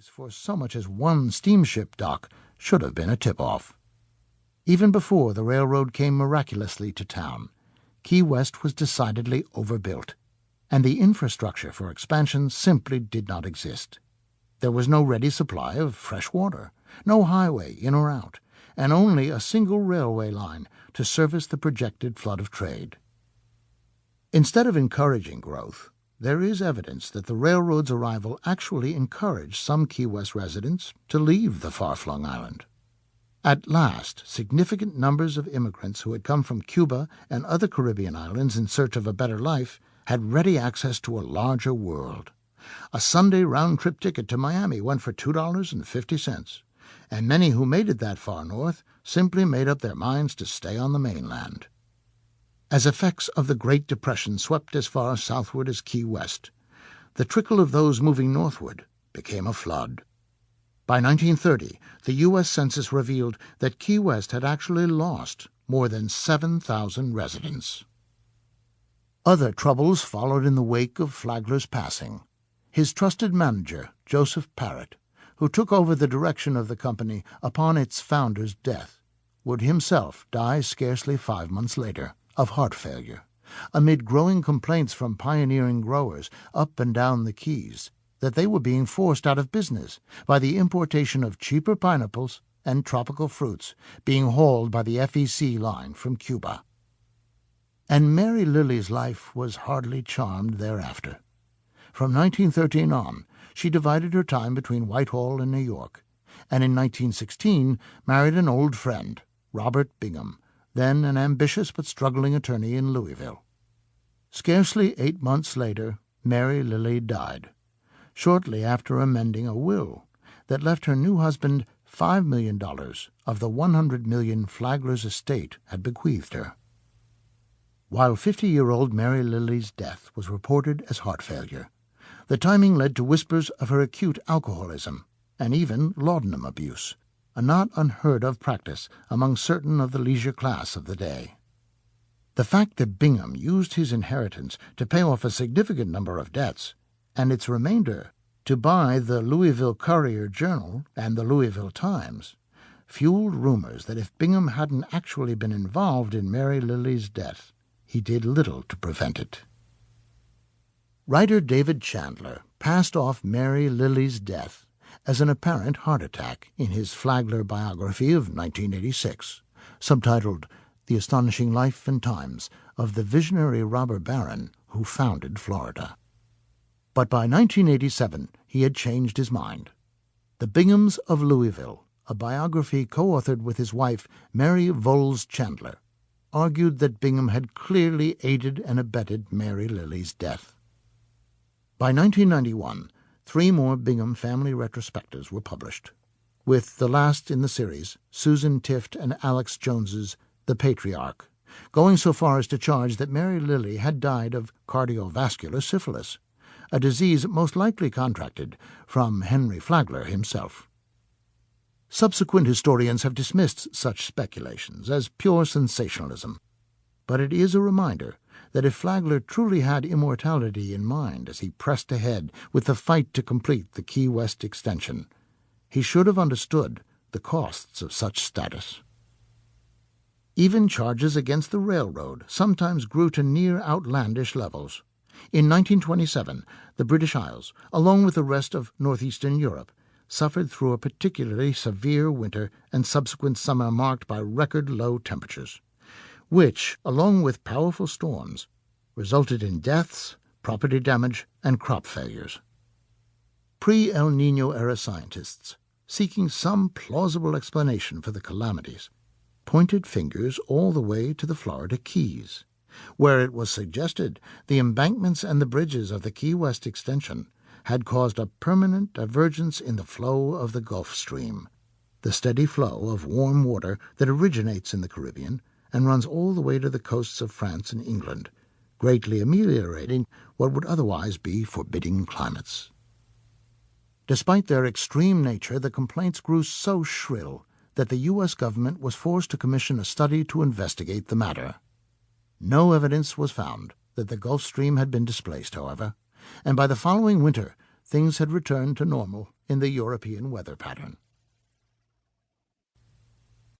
for so much as one steamship dock should have been a tip-off. Even before the railroad came miraculously to town, Key West was decidedly overbuilt, and the infrastructure for expansion simply did not exist. There was no ready supply of fresh water, no highway in or out, and only a single railway line to service the projected flood of trade. Instead of encouraging growth, there is evidence that the railroad's arrival actually encouraged some Key West residents to leave the far-flung island. At last, significant numbers of immigrants who had come from Cuba and other Caribbean islands in search of a better life had ready access to a larger world. A Sunday round-trip ticket to Miami went for $2.50, and many who made it that far north simply made up their minds to stay on the mainland. As effects of the Great Depression swept as far southward as Key West, the trickle of those moving northward became a flood. By 1930, the U.S. Census revealed that Key West had actually lost more than 7,000 residents. Other troubles followed in the wake of Flagler's passing. His trusted manager, Joseph Parrott, who took over the direction of the company upon its founder's death, would himself die scarcely 5 months later of heart failure, amid growing complaints from pioneering growers up and down the Keys that they were being forced out of business by the importation of cheaper pineapples and tropical fruits being hauled by the FEC line from Cuba. And Mary Lily's life was hardly charmed thereafter. From 1913 on, she divided her time between Whitehall and New York, and in 1916 married an old friend, Robert Bingham, then an ambitious but struggling attorney in Louisville. Scarcely 8 months later, Mary Lily died, shortly after amending a will that left her new husband $5 million of the $100 million Flagler's estate had bequeathed her. While 50-year-old Mary Lily's death was reported as heart failure, the timing led to whispers of her acute alcoholism and even laudanum abuse, a not unheard-of practice among certain of the leisure class of the day. The fact that Bingham used his inheritance to pay off a significant number of debts, and its remainder to buy the Louisville Courier-Journal and the Louisville Times, fueled rumors that if Bingham hadn't actually been involved in Mary Lily's death, he did little to prevent it. Writer David Chandler passed off Mary Lily's death as an apparent heart attack in his Flagler biography of 1986, subtitled The Astonishing Life and Times of the Visionary Robber Baron Who Founded Florida. But by 1987 he had changed his mind. The Binghams of Louisville, a biography co-authored with his wife Mary Voles Chandler, argued that Bingham had clearly aided and abetted Mary Lily's death. By 1991, 3 more Bingham family retrospectives were published, with the last in the series, Susan Tift and Alex Jones's The Patriarch, going so far as to charge that Mary Lily had died of cardiovascular syphilis, a disease most likely contracted from Henry Flagler himself. Subsequent historians have dismissed such speculations as pure sensationalism, but it is a reminder that if Flagler truly had immortality in mind as he pressed ahead with the fight to complete the Key West extension, he should have understood the costs of such status. Even charges against the railroad sometimes grew to near outlandish levels. In 1927, the British Isles, along with the rest of northeastern Europe, suffered through a particularly severe winter and subsequent summer marked by record low temperatures, which, along with powerful storms, resulted in deaths, property damage, and crop failures. Pre-El Niño-era scientists, seeking some plausible explanation for the calamities, pointed fingers all the way to the Florida Keys, where it was suggested the embankments and the bridges of the Key West extension had caused a permanent divergence in the flow of the Gulf Stream, the steady flow of warm water that originates in the Caribbean and runs all the way to the coasts of France and England, greatly ameliorating what would otherwise be forbidding climates. Despite their extreme nature, the complaints grew so shrill that the U.S. government was forced to commission a study to investigate the matter. No evidence was found that the Gulf Stream had been displaced, however, and by the following winter things had returned to normal in the European weather pattern.